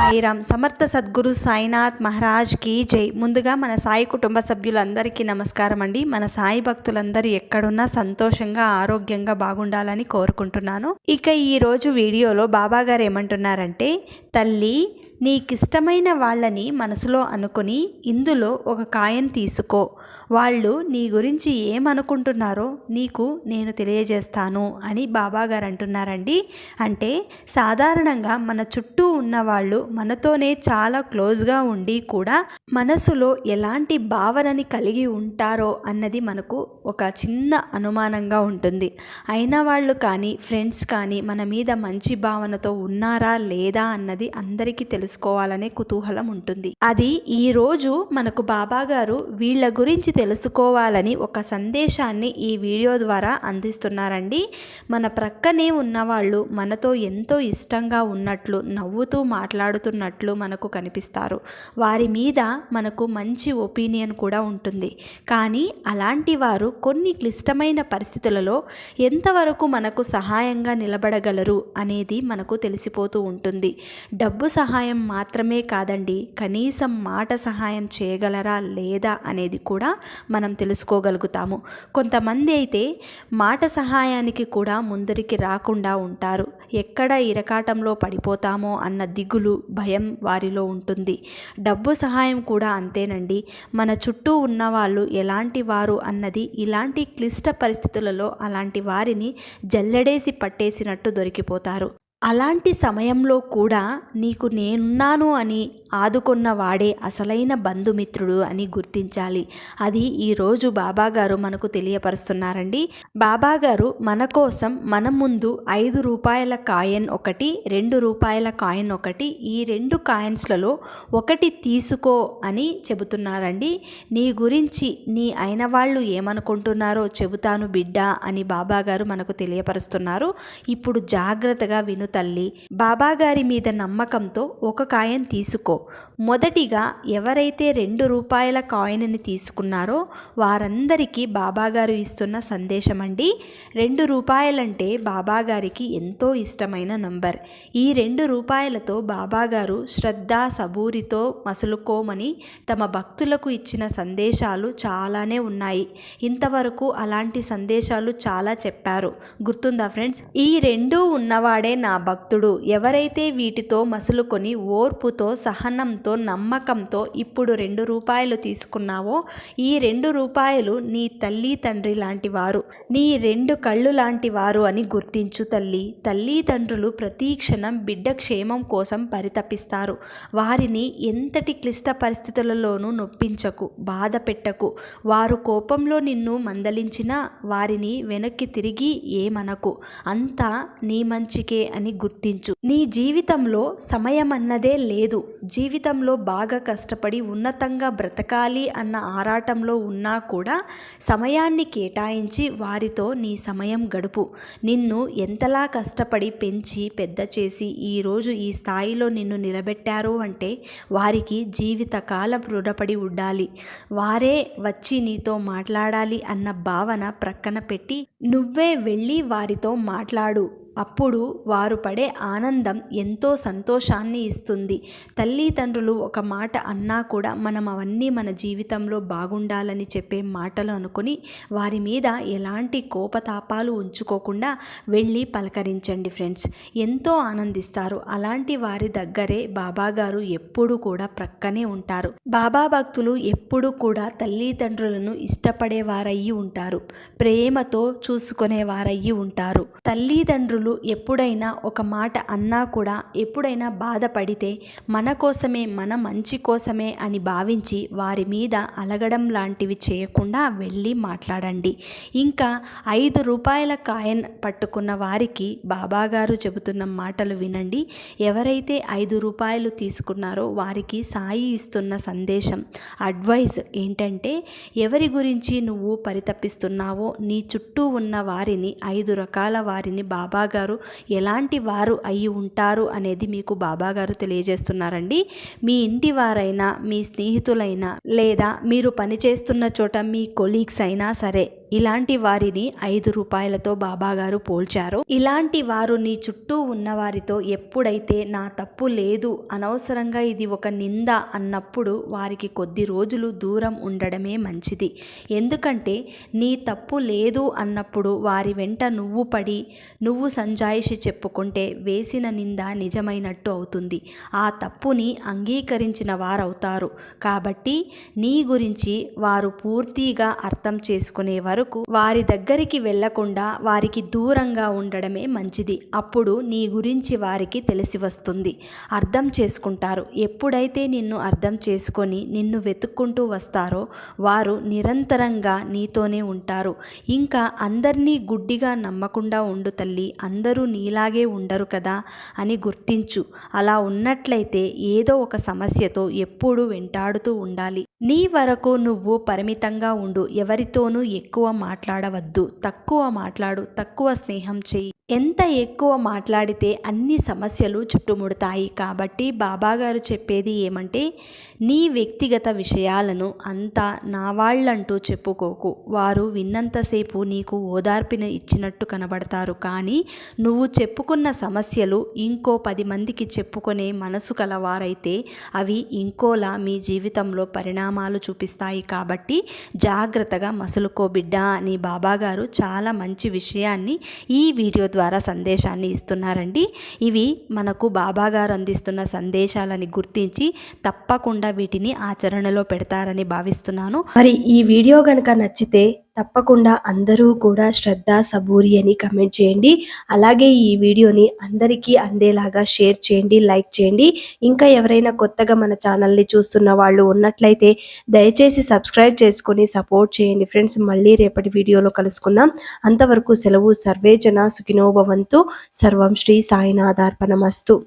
సాయిరామ్. సమర్థ సద్గురు సాయినాథ్ మహారాజ్ కి జై. ముందుగా మన సాయి కుటుంబ సభ్యులందరికీ నమస్కారం అండి. మన సాయి భక్తులందరూ ఎక్కడున్నా సంతోషంగా ఆరోగ్యంగా బాగుండాలని కోరుకుంటున్నాను. ఇక ఈరోజు వీడియోలో బాబా గారు ఏమంటున్నారంటే, తల్లి నీకిష్టమైన వాళ్ళని మనసులో అనుకుని ఇందులో ఒక కాయను తీసుకో. వాళ్ళు నీ గురించి ఏమనుకుంటున్నారో నీకు నేను తెలియజేస్తాను అని బాబాగారు అంటున్నారండి. అంటే సాధారణంగా మన చుట్టూ ఉన్నవాళ్ళు మనతోనే చాలా క్లోజ్గా ఉండి కూడా మనసులో ఎలాంటి భావనని కలిగి ఉంటారో అన్నది మనకు ఒక చిన్న అనుమానంగా ఉంటుంది. అయిన వాళ్ళు కానీ ఫ్రెండ్స్ కానీ మన మీద మంచి భావనతో ఉన్నారా లేదా అన్నది అందరికీ తెలుసుకోవాలనే కుతూహలం ఉంటుంది. అది ఈరోజు మనకు బాబాగారు వీళ్ళ గురించి తెలుసుకోవాలని ఒక సందేశాన్ని ఈ వీడియో ద్వారా అందిస్తున్నారండి. మన ప్రక్కనే ఉన్నవాళ్ళు మనతో ఎంతో ఇష్టంగా ఉన్నట్లు, నవ్వుతూ మాట్లాడుతున్నట్లు మనకు కనిపిస్తారు. వారి మీద మనకు మంచి ఒపీనియన్ కూడా ఉంటుంది. కానీ అలాంటి వారు కొన్ని క్లిష్టమైన పరిస్థితులలో ఎంతవరకు మనకు సహాయంగా నిలబడగలరు అనేది మనకు తెలిసిపోతూ ఉంటుంది. డబ్బు సహాయం మాత్రమే కాదండి, కనీసం మాట సహాయం చేయగలరా లేదా అనేది కూడా మనం తెలుసుకోగలుగుతాము. కొంతమంది అయితే మాట సహాయానికి కూడా ముందరికి రాకుండా ఉంటారు. ఎక్కడ ఇరకాటంలో పడిపోతామో అన్న దిగులు, భయం వారిలో ఉంటుంది. డబ్బు సహాయం కూడా అంతేనండి. మన చుట్టూ ఉన్నవాళ్ళు ఎలాంటి వారు అన్నది ఇలాంటి క్లిష్ట పరిస్థితులలో అలాంటి వారిని జల్లెడేసి పట్టేసినట్టు దొరికిపోతారు. అలాంటి సమయంలో కూడా నీకు నేనున్నాను అని ఆదుకున్న వాడే అసలైన బంధుమిత్రుడు అని గుర్తించాలి. అది ఈరోజు బాబాగారు మనకు తెలియపరుస్తున్నారండి. బాబాగారు మన కోసం మన ముందు 5 రూపాయల కాయిన్ ఒకటి, 2 రూపాయల కాయిన్ ఒకటి, ఈ 2 కాయిన్స్లలో ఒకటి తీసుకో అని చెబుతున్నారండి. నీ గురించి నీ అయిన వాళ్ళు ఏమనుకుంటున్నారో చెబుతాను బిడ్డ అని బాబాగారు మనకు తెలియపరుస్తున్నారు. ఇప్పుడు జాగ్రత్తగా విను తల్లి. బాబాగారి మీద నమ్మకంతో ఒక కాయిన్ తీసుకో. మొదటిగా ఎవరైతే 2 రూపాయల కాయిన్ని తీసుకున్నారో వారందరికీ బాబాగారు ఇస్తున్న సందేశం అండి. 2 రూపాయలంటే బాబాగారికి ఎంతో ఇష్టమైన నంబర్. ఈ 2 రూపాయలతో బాబాగారు శ్రద్ధ సబూరితో మసులుకోమని తమ భక్తులకు ఇచ్చిన సందేశాలు చాలానే ఉన్నాయి. ఇంతవరకు అలాంటి సందేశాలు చాలా చెప్పారు. గుర్తుందా ఫ్రెండ్స్? ఈ 2 ఉన్నవాడే నా భక్తుడు. ఎవరైతే వీటితో మసులుకొని ఓర్పుతో, సహనంతో, నమ్మకంతో ఇప్పుడు 2 రూపాయలు తీసుకున్నావో ఈ 2 రూపాయలు నీ తల్లి తండ్రి లాంటి వారు, నీ 2 కళ్ళు లాంటి వారు అని గుర్తించు తల్లి. తల్లిదండ్రులు ప్రతి క్షణం బిడ్డ క్షేమం కోసం పరితపిస్తారు. వారిని ఎంతటి క్లిష్ట పరిస్థితులలోనూ నొప్పించకు, బాధ పెట్టకు. వారు కోపంలో నిన్ను మందలించినా వారిని వెనక్కి తిరిగి ఏమనకు. అంతా నీ మంచికే అని గుర్తించు. నీ జీవితంలో సమయం అన్నదే లేదు. జీవితంలో బాగా కష్టపడి ఉన్నతంగా బ్రతకాలి అన్న ఆరాటంలో ఉన్నా కూడా సమయాన్ని కేటాయించి వారితో నీ సమయం గడుపు. నిన్ను ఎంతలా కష్టపడి పెంచి పెద్ద చేసి ఈరోజు ఈ స్థాయిలో నిన్ను నిలబెట్టారు అంటే వారికి జీవితకాలం రుణపడి ఉండాలి. వారే వచ్చి నీతో మాట్లాడాలి అన్న భావన ప్రక్కన పెట్టి నువ్వే వెళ్ళి వారితో మాట్లాడు. అప్పుడు వారు పడే ఆనందం ఎంతో సంతోషాన్ని ఇస్తుంది. తల్లిదండ్రులు ఒక మాట అన్నా కూడా మనం అవన్నీ మన జీవితంలో బాగుండాలని చెప్పే మాటలు అనుకుని వారి మీద ఎలాంటి కోపతాపాలు ఉంచుకోకుండా వెళ్ళి పలకరించండి ఫ్రెండ్స్. ఎంతో ఆనందిస్తారు. అలాంటి వారి దగ్గరే బాబాగారు ఎప్పుడు కూడా ప్రక్కనే ఉంటారు. బాబా భక్తులు ఎప్పుడు కూడా తల్లిదండ్రులను ఇష్టపడేవారయ్యి ఉంటారు. ప్రేమతో చూసుకునేవారయ్యి ఉంటారు. తల్లిదండ్రులు ఎప్పుడైనా ఒక మాట అన్నా కూడా, ఎప్పుడైనా బాధపడితే మన కోసమే, మన మంచి కోసమే అని భావించి వారి మీద అలగడం లాంటివి చేయకుండా వెళ్ళి మాట్లాడండి. ఇంకా 5 రూపాయల కాయిన్ పట్టుకున్న వారికి బాబాగారు చెబుతున్న మాటలు వినండి. ఎవరైతే 5 రూపాయలు తీసుకున్నారో వారికి సాయి ఇస్తున్న సందేశం, అడ్వైజ్ ఏంటంటే, ఎవరి గురించి నువ్వు పరితపిస్తున్నావో నీ చుట్టూ ఉన్న వారిని, 5 రకాల వారిని బాబాగారు ఎలాంటి వారు అయి ఉంటారు అనేది మీకు బాబాగారు తెలియజేస్తున్నారండి. మీ ఇంటి వారైనా, మీ స్నేహితులైనా, లేదా మీరు పనిచేస్తున్న చోట మీ కొలీగ్స్ అయినా సరే, ఇలాంటి వారిని 5 రూపాయలతో బాబాగారు పోల్చారు. ఇలాంటి వారు నీ చుట్టూ ఉన్నవారితో ఎప్పుడైతే నా తప్పు లేదు, అనవసరంగా ఇది ఒక నింద అన్నప్పుడు వారికి కొద్ది రోజులు దూరం ఉండడమే మంచిది. ఎందుకంటే నీ తప్పు లేదు అన్నప్పుడు వారి వెంట నువ్వు పడి నువ్వు సంజాయిషి చెప్పుకుంటే వేసిన నింద నిజమైనట్టు అవుతుంది. ఆ తప్పుని అంగీకరించిన వారవుతారు. కాబట్టి నీ గురించి వారు పూర్తిగా అర్థం చేసుకునే వరకు వారి దగ్గరికి వెళ్లకుండా వారికి దూరంగా ఉండడమే మంచిది. అప్పుడు నీ గురించి వారికి తెలిసి వస్తుంది, అర్థం చేసుకుంటారు. ఎప్పుడైతే నిన్ను అర్థం చేసుకొని నిన్ను వెతుక్కుంటూ వస్తారో వారు నిరంతరంగా నీతోనే ఉంటారు. ఇంకా అందరినీ గుడ్డిగా నమ్మకుండా ఉండు తల్లి, అందరూ నీలాగే ఉండరు కదా అని గుర్తించు. అలా ఉన్నట్లయితే ఏదో ఒక సమస్యతో ఎప్పుడూ వెంటాడుతూ ఉండాలి. నీ వరకు నువ్వు పరిమితంగా ఉండు. ఎవరితోనూ ఎక్కువ మాట్లాడవద్దు. తక్కువ మాట్లాడు, తక్కువ స్నేహం చెయ్యి. ఎంత ఎక్కువ మాట్లాడితే అన్ని సమస్యలు చుట్టుముడతాయి. కాబట్టి బాబాగారు చెప్పేది ఏమంటే, నీ వ్యక్తిగత విషయాలను అంతా నా వాళ్ళంటూ చెప్పుకోకు. వారు విన్నంతసేపు నీకు ఓదార్పును ఇచ్చినట్టు కనబడతారు. కానీ నువ్వు చెప్పుకున్న సమస్యలు ఇంకో 10 మందికి చెప్పుకునే మనసు కలవారైతే అవి ఇంకోలా మీ జీవితంలో పరిణామాలు చూపిస్తాయి. కాబట్టి జాగ్రత్తగా మసులుకో బిడ్డ అని బాబాగారు చాలా మంచి విషయాన్ని ఈ వీడియో ద్వారా సందేశాన్ని ఇస్తున్నారండి. ఇవి మనకు బాబాగారు అందిస్తున్న సందేశాలని గుర్తించి తప్పకుండా వీటిని ఆచరణలో పెడతారని భావిస్తున్నాను. మరి ఈ వీడియో గనుక నచ్చితే తప్పకుండా అందరూ కూడా శ్రద్ధ సబూరి అని కమెంట్ చేయండి. అలాగే ఈ వీడియోని అందరికీ అందేలాగా షేర్ చేయండి, లైక్ చేయండి. ఇంకా ఎవరైనా కొత్తగా మన ఛానల్ని చూస్తున్న వాళ్ళు ఉన్నట్లయితే దయచేసి సబ్స్క్రైబ్ చేసుకొని సపోర్ట్ చేయండి ఫ్రెండ్స్. మళ్ళీ రేపటి వీడియోలో కలుసుకుందాం. అంతవరకు సెలవు. సర్వే జన సుఖినో భవంతు. సర్వం శ్రీ సాయినాథార్పణమస్తు.